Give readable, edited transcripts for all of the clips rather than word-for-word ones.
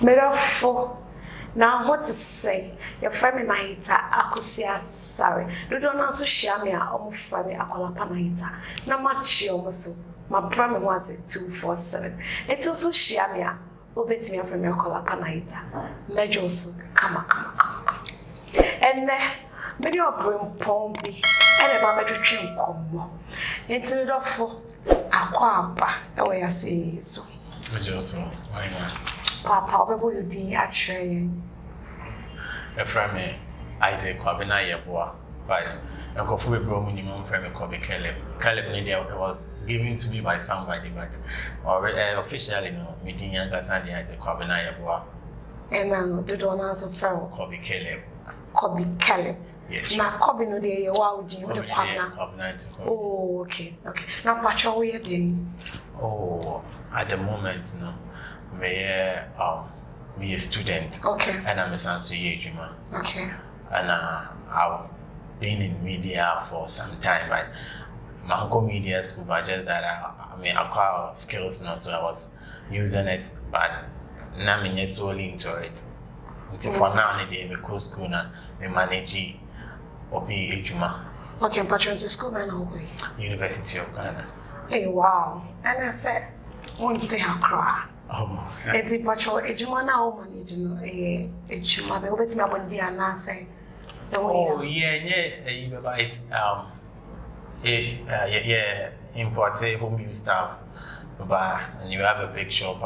Merafo. Now what to say? Your friend Nahita Akusia sorry. Do not also share me a friend Akola Panahita. No much almost. My brother was it 247. It's also share me a obey me from your Akola Panahita. Majors come. And many of brim pombi and a baby train come. Into the for Aquaba, away I say so. Majors, why not? Papa, what you did actually? A friend, Isaac Kwabena Yeboa, but a coffee bro minimum from a Kobe Caleb. Caleb Media was given to me by somebody, but officially, no, meeting younger Sandy Isaac Kwabena Yeboa. And now the donors of Pharaoh Kobe Caleb. Kobe Caleb. Yes. Now, Kobe no day, wow, Jim, the Kwabena. Oh, okay. Now, Pacho, we are doing. Oh, at the moment, no. Me a student. Okay. And I'm a Sansuye Juma. Okay. And I've been in media for some time, but my uncle media school, but just that I acquire skills now, so I was using it, but now I'm solely into it. Until for now, I'm go school now, I manage Obi Ejuma. Okay, I'm patron to school now. University of Ghana. Hey, wow. And I said, won't say how cry. Oh, it's a patrol, a Jumana managing a Juma, but over to me when they are not saying. Oh, yeah, you buy it. Yeah, import home use stuff, but and you have a big shop,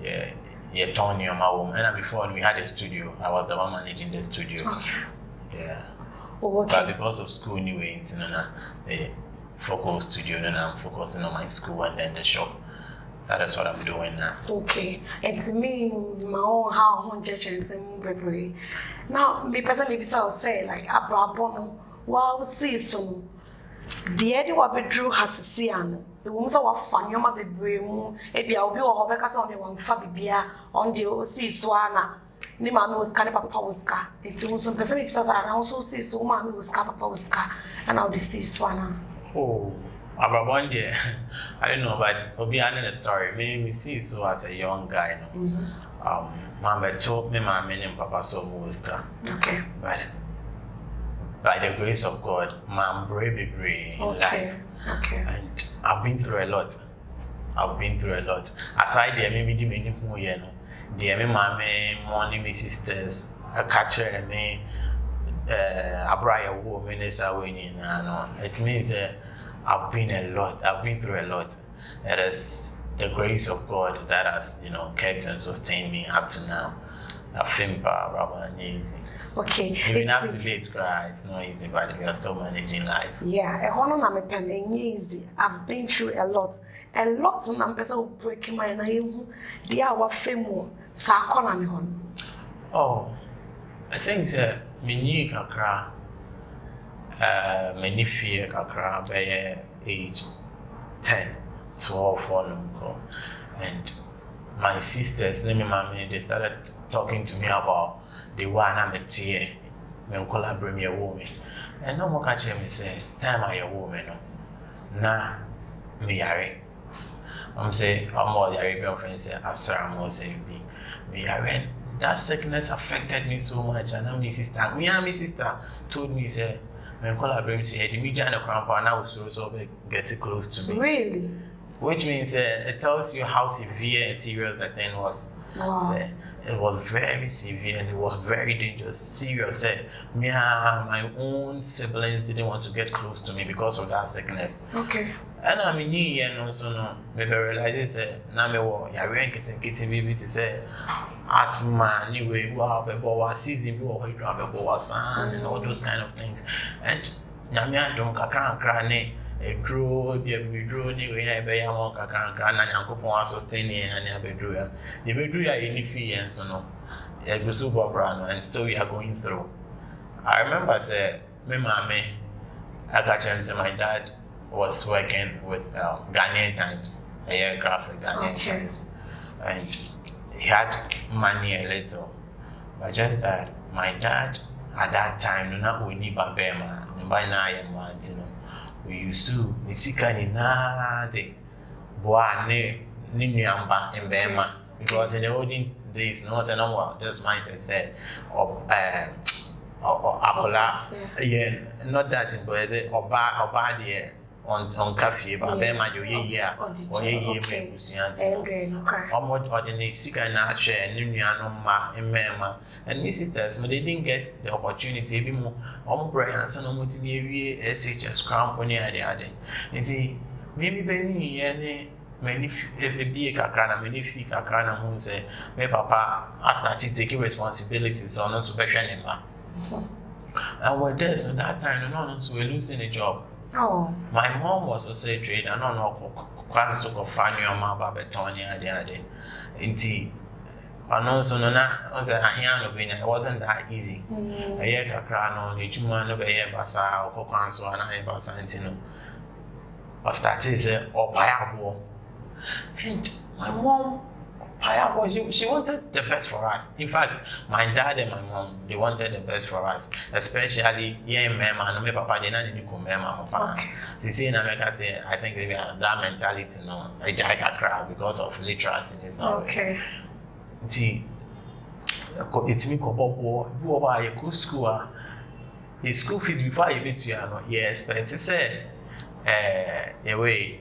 yeah, Tony on my home. And before we had a studio, I was the one managing the studio. Okay. Yeah. Oh, okay. But because of school anyway, the focus studio, and I'm focusing on my school and then the shop. That is what I'm doing now. Okay. It's me, my own how judges and baby. Now, me personally, I say like a brabono. Wow, see so. The idea what be drew has a siano. The woman saw what fun you might be brave. Maybe I'll be or Rebecca's on the one fabia on the sea swana. Ni mama was kind of a pauska. It's also personally because I also see so man was kind of pauska and now the sea swana. Oh. About one day, I don't know, but I'll be adding a story. Me see so as a young guy, Mama told me my and Papa so muska. Okay. But by the grace of God, I'm brave in life. Okay. And I've been through a lot. Aside the me many who you know, the me morning me sisters, a catcher me, a briar woman is away. It means I've been through a lot. It is the grace of God that has, kept and sustained me up to now. I think rather easy. Okay. Even up to date, it's not easy, but we are still managing life. Yeah, a one on a easy. I've been through a lot. And numbers of breaking my name. The hour fame Sakon. Oh, I think that me kakra. Many fear kakra by age 10, 12 and my sisters, they started talking to me about the one I'm a tear when collaborate a woman. And no more catch me say, time I a woman. Nah, me are. I'm say, I'm more the Arabian friends say, Asram say, me are. That sickness affected me so much, and my sister told me, say, when collaborating, say, the media and the crown partner was so getting close to me. Really? Which means it tells you how severe and serious that thing was. Wow. So, it was very severe and it was very dangerous. Serious. Me and my own siblings didn't want to get close to me because of that sickness. Okay. And I mean, and also no, maybe realize now me wo ya re kitty baby to say asthma anyway, wow, season and all those kind of things. And now me I don't cry a draw, be a withdraw anyway. I be a monk, I can't and Uncle sustain and I be drew. The bedroom any fee and so no. I go super brand and still we are going through. I remember say, me mommy, I catch him say my dad was working with Ghanaian Times, a aircraft with Ghanaian Times, and he had money a little, but just that my dad at that time, no not we need Babema, by now I am Martino. We used to Nisika ni na de boa ne Ninyamba in Bema, because in the olden days, not a normal this mindset said or akola, yeah, not that in but oba there on cafe, but be ma yo ye or ye me busianti. Ordinary sika na share nuanom ma emema. And my sisters, they didn't get the opportunity be more brand and no mutimi SHS crown pony ade. Nti maybe beni any many be a kakra many fee kakra na who say my papa after taking responsibilities so not to be him. And we're there so that time no so we're losing a job. Oh. My mom was also a trader. No, quite so funny on my babatoni ade. Inti, and also no was a hand being it wasn't that easy. A year kakra no, the Juman of a year basa or cocanso and I was santino. Of that is or piable. And my mom, piable, she wanted the best for us. In fact, my dad and my mom, they wanted the best for us, especially mama and my papa. They not need to mama. They say in America, say I think they have that mentality, no, a jaika crowd because of literacy. Okay. See, it's me kobobo. You over a good school. The school fees before you meet you, yes, but it's say, away.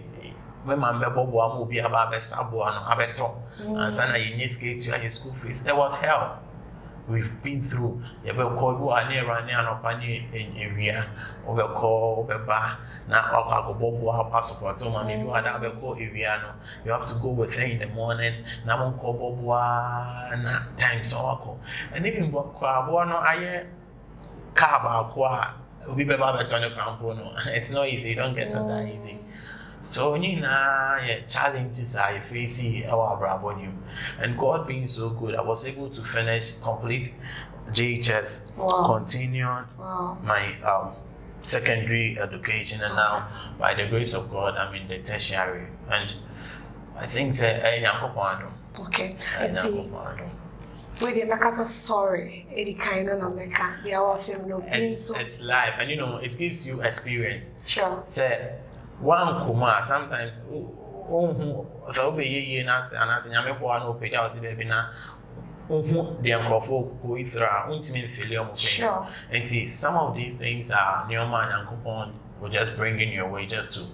When my bobo am be about sabo and abeto and sana you skate to your school fees. There was hell. We've been through. You will call you are near and opani in area or will call Beba now or bobo passport. So maybe you are call area. You have to go with her in the morning. Now won't call bobo and times or and even Quabono I car qua we be about Tony Crampono. It's not easy, you don't get it that easy. So challenges I face our Brabonium, and God being so good, I was able to complete JHS, continue my secondary education, and now by the grace of God, I'm in the tertiary, and I think okay. Wait, the Mecca sorry. Eddie kind of Mecca. They are film no. It's life, and it gives you experience. Sure. Say. One kuma sometimes so be ye na anase nyame po ano peja o se be na the microphone go ithra untimi failure mo sure. And some of these things are Neoma and Ankupon will just bring in your way just to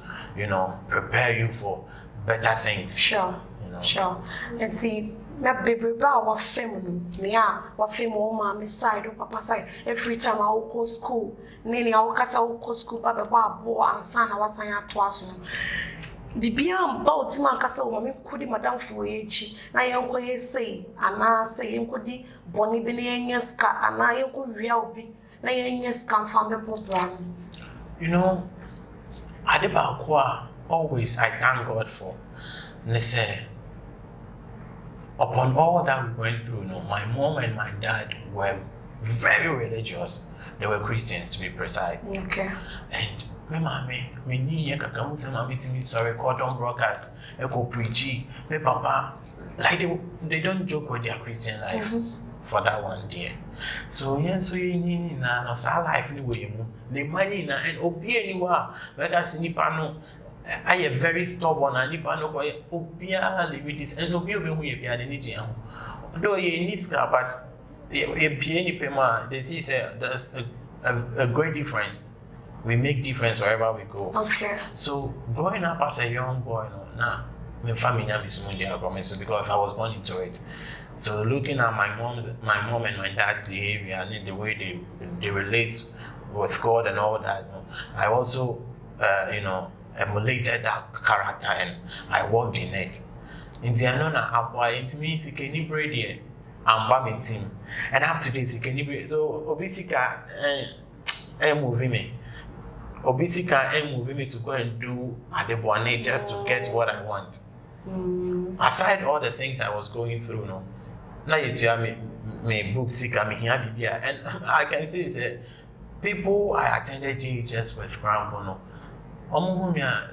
prepare you for better things. Sure. Sure. And see na baby ba wa fem no me a wa fem wo ma me side o papa side every time I go school nene I kasa go school ba be ba abo ansa na wasan ato aso bibia mba otima kasa wo me kodi madam fo echi na yenko ye sei ana sei yenko di boni bi na yenya ska ana yenko wia obi na yenya ska fam be program. Adeba kwa always I thank God for say upon all that we went through, my mom and my dad were very religious. They were Christians, to be precise. Okay. And my mommy, me ni kakamu say mommy to me sorry call on broadcast, go preachy. My papa, like they don't joke with their Christian life for that one day. So you na sa life ni way mu. The money na and obi anywa, like as nipa no. I am very stubborn and nipa no koye obia live this and obi hu ye bia de niji ho though ye niska but ye bia ni pema they see say there's a great difference. We make difference wherever we go. Okay. So growing up as a young boy now my family na bisumundi agreement so because I was born into it. So looking at my mom and my dad's behavior and the way they relate with God and all that, I also emulated that character and I worked in it. In the Anona Apwa, it means you can brady and bam team. And up to this, you can brady. So Obisika and moving me. Obisika and moving me to go and do at the Boane just to get what I want. Aside all the things I was going through, now you tell me book sika me here bibia and I can see say people I attended GHS with Grandpa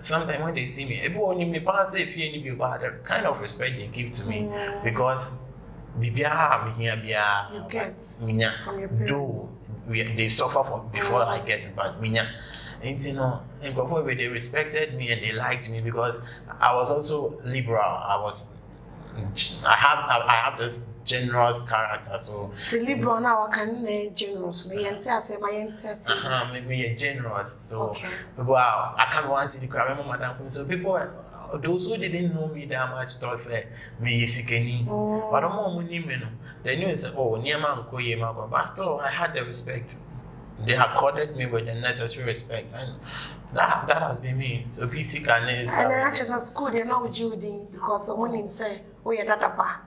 sometimes when they see me, everyone in me pass if you any the kind of respect they give to me because bibia me here bia you get from your parents. They suffer from before I get it, but minya. And they respected me and they liked me because I was also liberal. I was I have this generous character, so the liberal now can generous. Me and say my entity. Maybe generous. So okay. Wow, I can't once see the crowd. Madam, so people, those who didn't know me that much thought that me is sikeni. But I'm more money, They knew it's oh near man ko ye ma, but still I had the respect. They accorded me with the necessary respect, and that has been me. So PC can is. And then actually at school they now Judy because someone him say, "Oh yeah, that pa."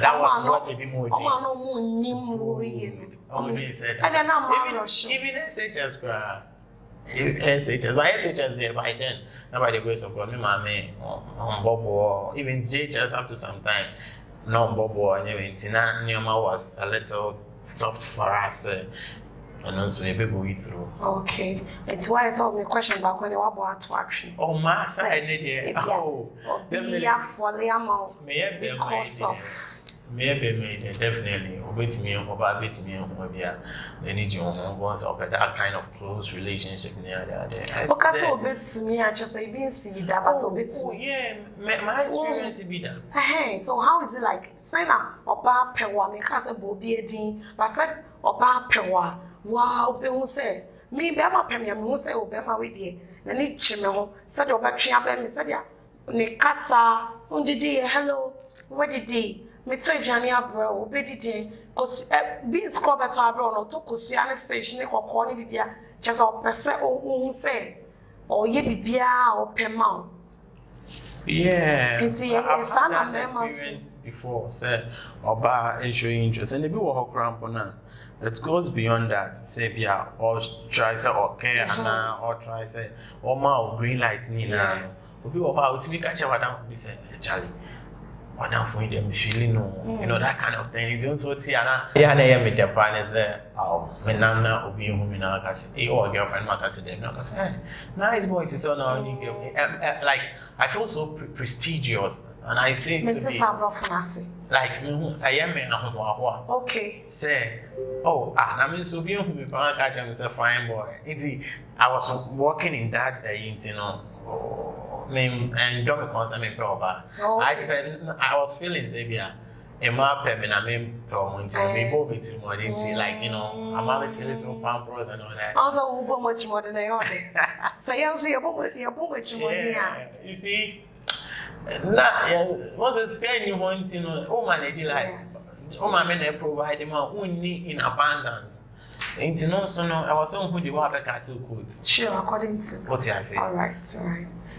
That was what they be more. Oh no, more nim we. Oh, they said. And then I'm even SHS, SHS, but SHS there by then. Now by the grace of God, me mama on Bobo, even JHS up to some time. No Bobo, and even Tina Nyama was a little soft for us. And also a baby way through. Okay. It's why I saw me question back when they were about to action. Oh, master, I need it. Oh, yeah, for the amount. Because of. Maybe definitely. Obey me, obey me, they need you once of that kind of close relationship near there. Because obey to me, I just say, being see that, but obey to me. Yeah, my experience be that. Hey, so how is it like? Say now, oba pewa, me kase bobi edin, but said oba pewa. Wow, be who say me be ma pem ya me who say obe ma we die na ni tweme ho said obetwe aba me said ya ne kasa undidi hello what did me to aduane abro obedidi cause beans crop beto abro no to kosia ne fish ne kokko ne bibia just opese who say o ye bibia o pema. Yeah, I've had that experience before. Say, oba showing interest, and maybe what cramp on. It goes beyond that. Say, yeah, or try say okay, or try say, or ma green light nina. Obi oba ultimate catch what down for this Charlie. What down for them feeling no, you know that kind of thing. It's also Tiana. Yeah, na yeah, me the partners there. Oh, me nana obi who me na kasi. Eh, or girlfriend ma kasi dem na kasi. Hey, nice boy, it's so now you get like. I feel so prestigious, and I say to be like I am okay. Say, oh, I mean, so be on me, but I catch him as a fine boy. I was working in that, you know, and don't call me proper. I said I was feeling Xavier. Emma Pem and I mean, me both with more like you know, I'm only feeling so pampered and all that. Also, who much more than I order. So you see, you're much more than you see. What's the scale you want to know? Oh, manage life. Oh, my men provide them only in abundance. And to know, so no, I was so who the water cattle could. Sure, according to what I say. All right.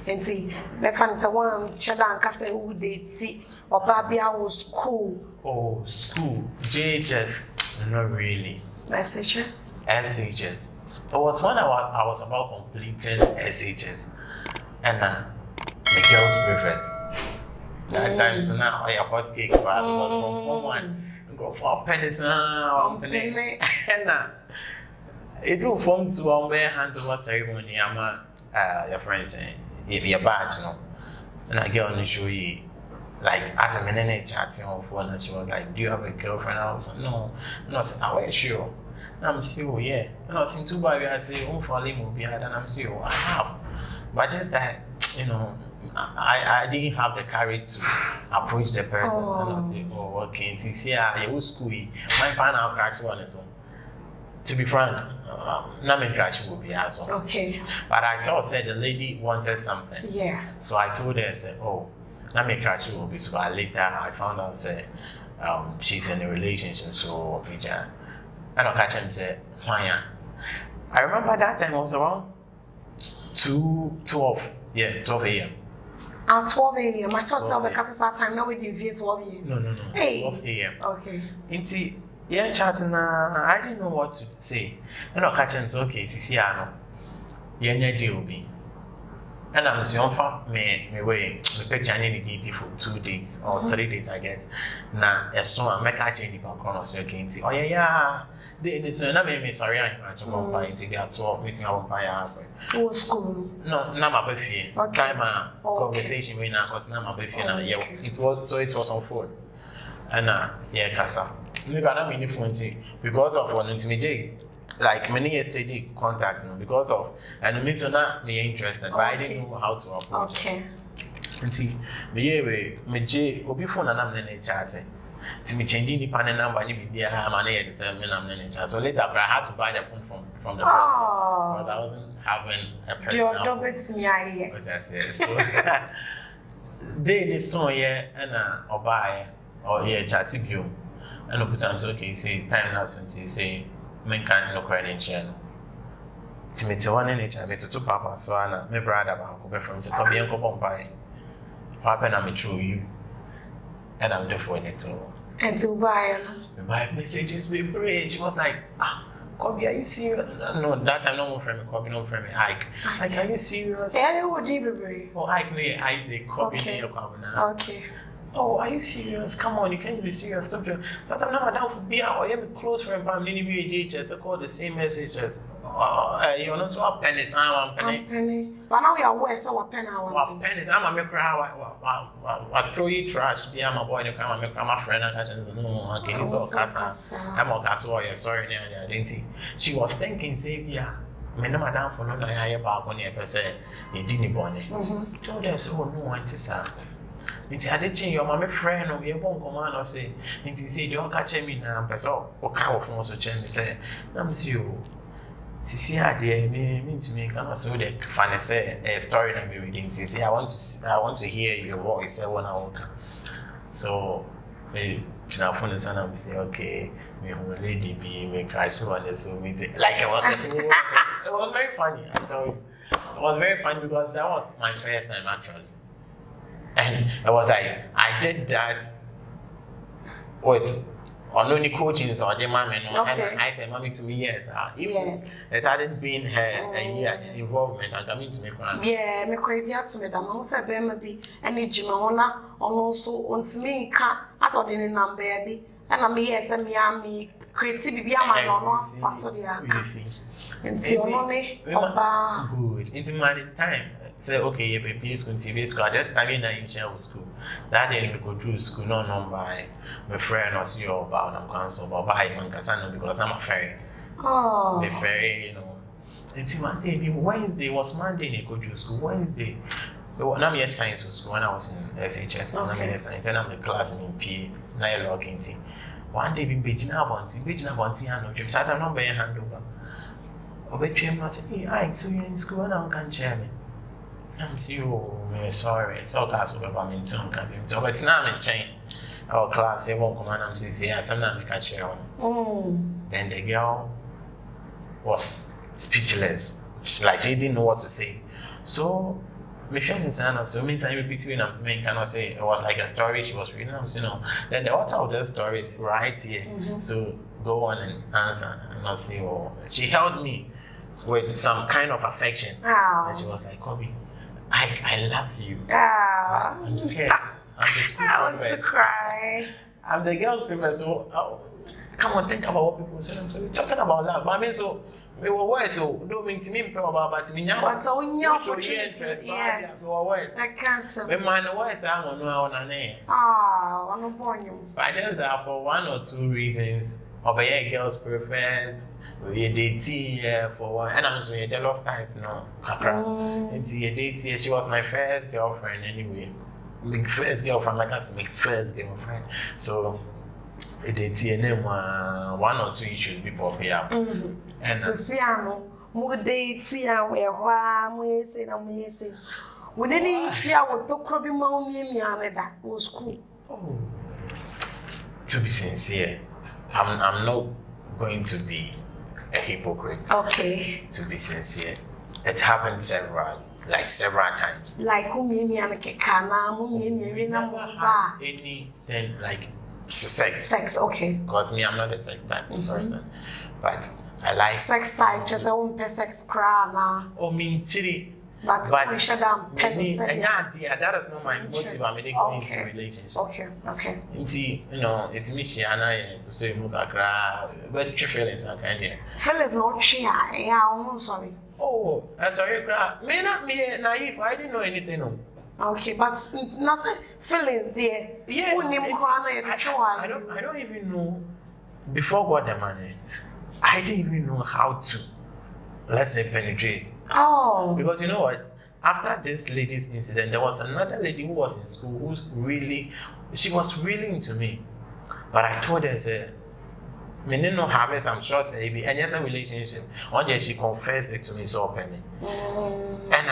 And see, the fan is a one cheddar and castle who they see. Or Babia was school. Oh, school. JHS. Not really. SHS? SHS. It was when I was about completing SHS. And the girl's preference. That time, so now I have cake, but I got from Form 1. Go for pennies now. And it will Form 2 on where handover ceremony. I'm your friends, if you're badge, you know. And I get on the show you. Like, as a man chatting on phone, and she was like, do you have a girlfriend? I was like, no. I'm not, I was sure. And I'm still, oh, yeah. And I was in 2 baby, I say, oh, for him will be hard, and I'm still, oh, I have. But just that, you know, I didn't have the courage to approach the person. And I say, oh, okay, and see, yeah, you school, my partner crash one, so. To be frank, Namin crash will be as well. Okay. But I said the lady wanted something. Yes. So I told her, I said, oh, not make her will be so later I found out say she's in a relationship so I don't catch him say why I remember that time was around 12 a.m. At 12 a.m. I thought so because that time now we didn't 12 a.m. No. Hey. 12 a.m. Okay. Yeah, chatting I didn't know what to say. I don't catch him so okay, see no. Yeah, deal be. And I'm so far me picture any DP for 2 days or 3 days, I guess. Now, as soon as I make a change in background, so you can see, oh yeah. They so na me sorry I to go by until they are 12 meeting I won't buy oh school. No, na my birthday. Time conversation we now cause na my birthday now. Yeah, it was on phone. And yeah, kasa. Me got many phone because of one intimate. Like many yesterday contacting because of and me so not me interested, but I didn't know how to approach. Okay. Nti me je obi phone na me chat. To me changing the panel number, you be a man here. So later, I had to buy the phone from the person because I wasn't having a personal phone. But I said so. They saw here and or buy or here chatting you, and no put on okay. Say time now 20. Say men can't no credit channel. To me to one in each, I me to two papa. So I me brother about from the come and come buy. What happened? I'm through you. And I'm the phone it all. And to buy messages be brave. She was like, Kobe, are you serious? No, that time no more friend me, Kobe, no friend me, Ike. Like, are you serious? Yeah, would you be brave? Oh, Ike, no, Isaac, Kobe, no, okay. Oh, are you serious? Come on, you can't be serious. Stop doing. But I'm not down for beer or you have a close friend, but I'm nearly BHS. I call the same messages. You're not so up pennies. I'm penny. But now we are worse, so what penny? What pennies? I'm a micro. I throw you trash. Be I'm a boy. I'm a friend. I can't no. Okay, it's all casa. I'm all casa. Oh, yeah, sorry, I didn't see. She was thinking, say, yeah. Me no madam for no I about when you say you didn't born it. Told us, oh no, auntie nti ade chin your mama friend no we bon command or say nti say dey catch me na person o ka wo fun so chen me say na me see o sisi ade me ntumi kana so dey fan say a story na me reading nti say I want to hear your voice when I walk. So me china phone sana me say okay me who lady be me crash on this meeting like it was it was very funny. I tell you it was very funny because that was my first time actually. And I was like, I did that with on only coaching so the mommy and I said, mommy 2 years. If it hadn't been her a year involvement and coming to me cry. Yeah, me cry to me. The mom said, baby, any Jimona also wants me as ordinary number baby. And I'm yes, and me creative be a man or you see. And see, good. It's my time. Say okay, you be school, TV school. I just studying in school. That day we go to school, no by my friend or see you about I'm cancel, but by man Kasano because I'm a ferry. Oh, the ferry, you know. It's Monday, Wednesday was Monday. They go to school Wednesday. I'm here science school when I was in SHS. I'm in science and I'm in class in P. Now you're looking team. One day we beijing abonti, and no dream. So I'm not being handover. Obetrim not say, hey, I so you're in school and I can't share me. I'm sorry. It's all class over by me too. So but now I'm in chain. Our class, they won't come and I'm saying, yeah, sometimes we can share one. Then the girl was speechless. Like she didn't know what to say. So Michelle and Sana, so many times between them, I cannot say it was like a story she was reading. I'm saying, no. Then the author of the story is right here. So go on and answer. And I'll say, oh, she held me with some kind of affection. And she was like, Kobe, I love you. I'm scared. I'm the school I want to cry. I'm the girl's paper, so come on, think about what people say. So we're talking about love. But I mean, so we were words, so don't mean to me about but me now. But so we know for yes. We were words. I can't say. We man words I want to know on name. I'm not born you. So I just that for 1 or 2 reasons. Over here, girls perfect. We dating for one, and I'm saying a love type, no, kakra. And see a date here. She was my first girlfriend anyway. My first girlfriend, like that's my first girlfriend. So a date here, name 1 or 2 issues be popping up. And so see, I'm more dates here. We say, when any share with the crabby mommy, that was cool. Oh, to be sincere, I'm not going to be a hypocrite. Okay. To be sincere, it happened several times. Like anything like sex. Sex, okay. Because me, I'm not a sex type of person, but I like sex type. Just a woman sex crana. Oh, me chili. But we should have pennies. That is not my motive. I'm going into relationship. Okay. You know, it's me, Shiana, so you move a crowd, but your feelings are kind of. Feelings not share. Yeah, I'm sorry. Oh, that's sorry, crowd. May not be naive. I didn't know anything. Okay, but it's not feelings there. Yeah, I don't even know. Before God the money, I didn't even know how to, let's say, penetrate. Oh. Because you know what? after this lady's incident, there was another lady who was in school she was really into me. But I told her, say, me didn't know having some short maybe any other relationship. One day she confessed it to me so openly. And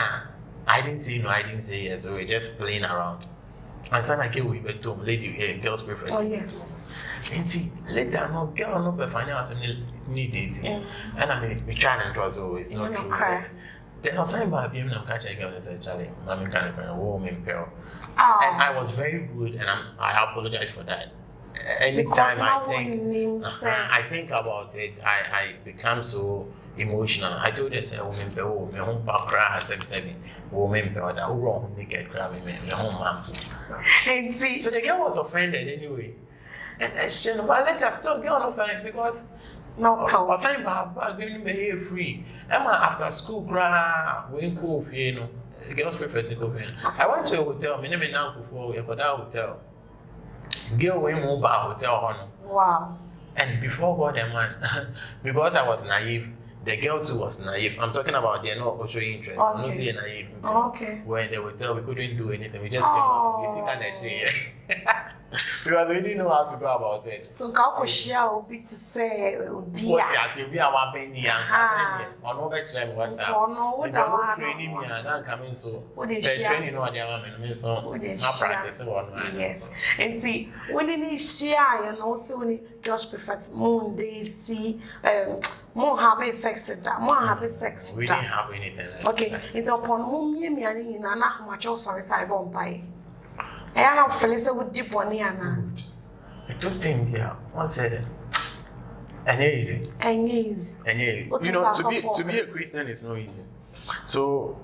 I didn't say no, I didn't say yes, so we're just playing around. And so I came with a lady, girl's preference. Oh, yes. And see, later, no girl, no perfect, I was need dating. And I mean, we tried and it was always not true. Then I was saying about him, I'm catching a girl and said, Charlie, I'm kind of a woman, girl. And I was very good, and I apologize for that. Anytime I think about it, I become so emotional. I told her, say, woman, oh, my home back cry, woman, that wrong, naked cry, my home mom. And see, so the girl was offended anyway. And she, but let her still get offended because no power. I think about giving me here free. Emma after school, cry, we go, you know, girls prefer to go in. I went to a hotel, my name is now before we got that hotel. Girl went move by hotel. Wow. And before God and man, because I was naive, the girl too was naive. I'm talking about they're not showing interest. I'm not saying naive. Okay. When they would tell we couldn't do anything, we just came out. You see, kind of shit. Because we didn't know how to go about it. So how could she be to say what you be our penny and on over time one time. No training me and I'm coming so training no idea I'm so not practicing one. Yes. And see when you share and also when girls prefer more dating more having sex more having sex. We didn't have anything. Okay. It's upon whom me and how much also sorry won't buy. I am not feeling with deep one here. I don't think once and easy. And easy. You know, to be a Christian is not easy. So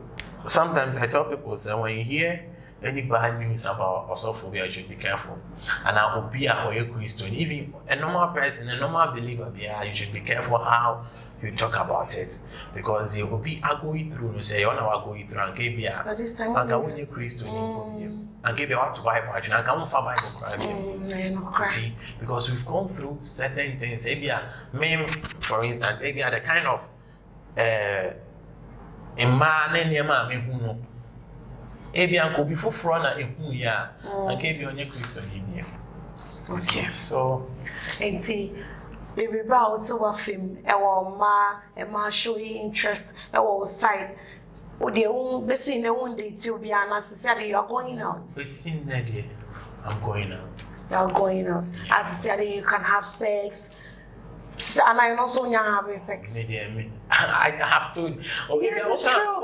sometimes I tell people, say when you hear any bad news about osophobia, you should be careful. And I will be a Christian, even a normal person, a normal believer, you should be careful how you talk about it. Because you will be going through, you say, you're not going through, and give you a Christian. And give you what to Bible, and I can't find Bible cry. See, because we've gone through certain things. Maybe for instance, maybe the kind of a man and your man who know. Maybe I could be for front and who ya and give you on your Christian in here. Okay, so and see. Baby bra also wa film e ma showing interest side o de be see na one day till be an say you are going out. We seen that I'm going out. You are going out. As say you can have sex. And I also having sex. I have to. Yes, it's true. I'm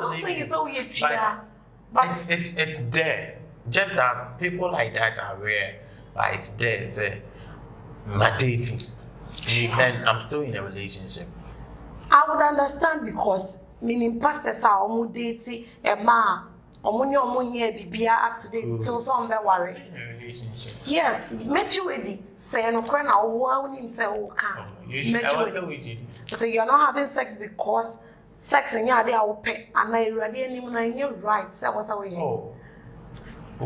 not saying it's so weird, but it's there. Just that people like that are rare, but it's there. It's my dating, and I'm still in a relationship. I would understand because meaning pastors are dating a man, be up to date till some worry. Yes, met you ready. Say no cry now. Who say so you're not having sex because sex in your day I will pay and I ready anymore in your rights. That was away. Oh.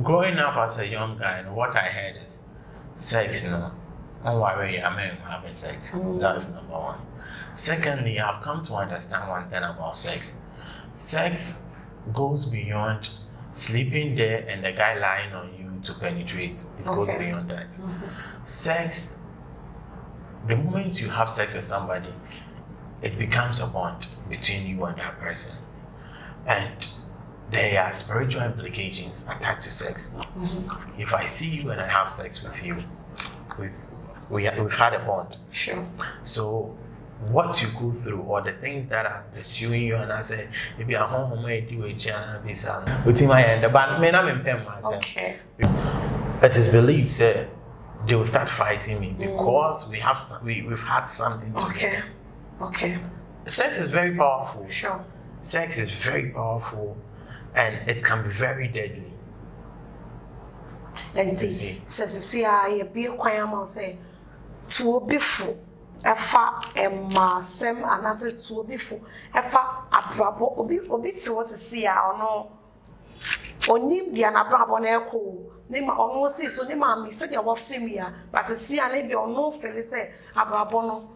Growing up as a young guy, what I heard is sex, don't worry, I'm having sex. That's number one. Secondly, I've come to understand one thing about sex. Sex goes beyond sleeping there and the guy lying on you to penetrate. It goes beyond that. Sex, the moment you have sex with somebody, it becomes a bond between you and that person. And there are spiritual implications attached to sex. If I see you and I have sex with you, we've had a bond. Sure. So what you go through or the things that are pursuing you, and I say, maybe I'm home, with my end, but I'm in pain myself. Okay. It is believed that they will start fighting me because we've had something together. Okay. Sex is very powerful. Sure. Sex is very powerful. And it can be very deadly. And see, I be a quiet say, to be full, a far and massem, and as it to be full, a far a brabo, obi to was a sea, or no. Or name the anabrab on air cool, name almost see, so name me said you were familiar, but to see a neighbor or no, Phyllis say, a brabono.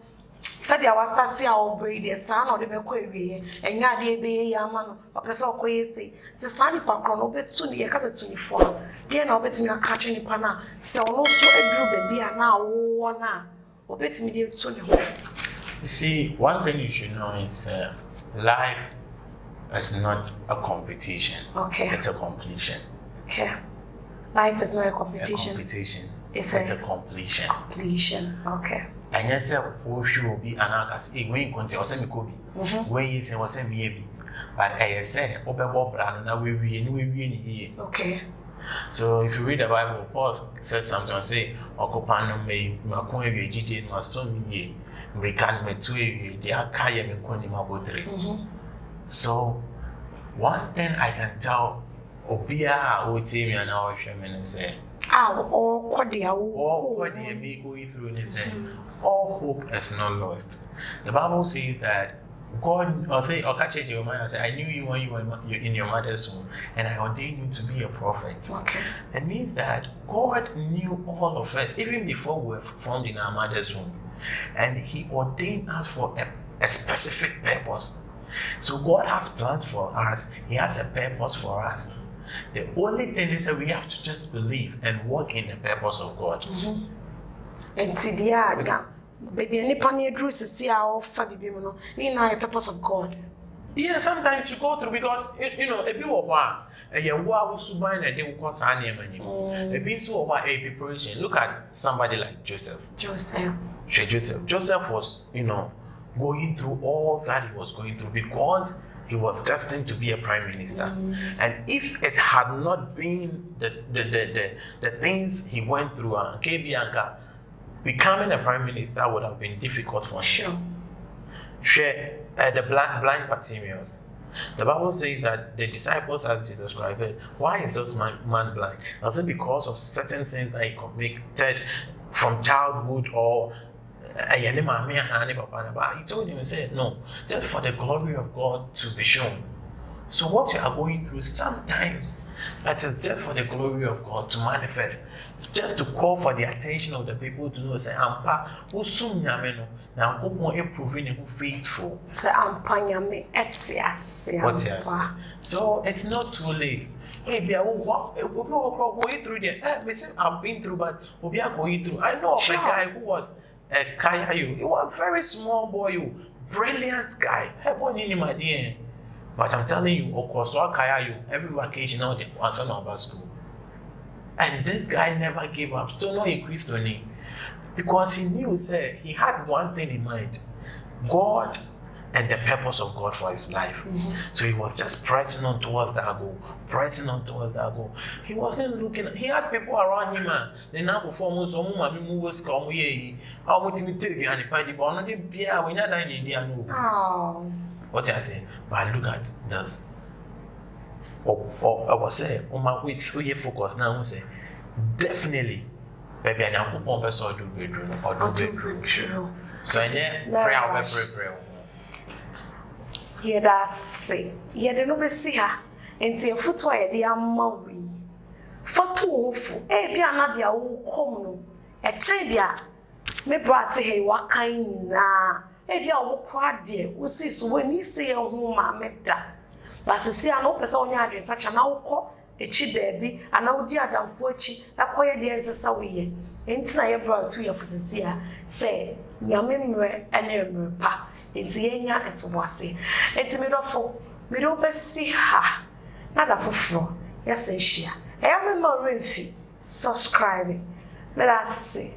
said I was starting our braid, the son or the Bequay, and Yadi be Yamano, or Pesoko say, the sunny packron obet soon, the Casa 24. Dear no betting a catching pana, so no so a drew baby and now one or betting me soon. You see, one thing you should know is life is not a competition. Okay. It's a completion. Okay. Life is not a competition. It's a completion. Completion. Okay. And yes, sir, will be an arcas. When you continue, or semi could be. When you say, was a maybe. But I say, Open Bob Brown, now we win here. Okay. So if you read the Bible, Paul says something, say, Occupano may Macquarie GT must soon be Rican me to the Akaya Mekoni. So, one thing I can tell Obia would say me an hour and say, all cordial, all what they may go through and say, all hope is not lost. The Bible says that God, or say, or catch it, your mind, say, I knew you when you were in your mother's womb, and I ordained you to be a prophet. Okay. It means that God knew all of us, even before we were formed in our mother's womb. And He ordained us for a specific purpose. So God has plans for us. He has a purpose for us. The only thing is that we have to just believe and walk in the purpose of God. And see the baby any pioneer drew to see our baby, you know, a purpose of God. Yeah, sometimes you go through because you know, if you are a wow suban and they will cause a name a bit so about a preparation. Look at somebody like Joseph. Joseph was, you know, going through all that he was going through because he was destined to be a prime minister. And if it had not been the things he went through, Bianca, becoming a prime minister would have been difficult for him. Sure. The blind Bartimaeus. The Bible says that the disciples asked Jesus Christ, said, why is this man blind? Was it because of certain sins that he committed from childhood or he told him, he said, no, just for the glory of God to be shown. So what you are going through sometimes, that is just for the glory of God to manifest, just to call for the attention of the people to know, say, Ampa, who soon yameno, now go more improving and faithful. Say, Ampa yame, etias. So it's not too late. If you are going through there, I've been through, but we are going through. I know of a guy who was a Kayayu. He was a very small boy, brilliant guy. But I'm telling you, Okoswa Kayayu, every vacation now they want to know about school. And this guy never gave up, still not increased on him. Because he knew, say, he had one thing in mind. God and the purpose of God for his life. So he was just pressing on towards that goal, He wasn't looking, he had people around him, they now perform so much, moves come here. I want to tell you, and the party, but not the beer, we're not in India. What I say, but look at this. Or I was saying, my way to focus now, say, definitely, baby, I am going to do bedroom or do bedroom. So I say, pray. Yeda say, yeda no be see her. Enti e foto a yede amma wi. Foto ofu, e bia na dia wo kom no. E kyen bia me brate he wakan nyina. E bia wo kwa de, wo si so wani se ye ho ma meda. Basisi ana wo pese onya adwen sacha na wo kɔ echi baabi ana wo di adamfo echi akoye de ensesa wo ye. Enti na ye bra tu ye fosisi a se nyame mre ene mre pa. Enti yenya etwase enti me do besi ha na da foforo yes ehia e ya me ma remfi subscribe me da se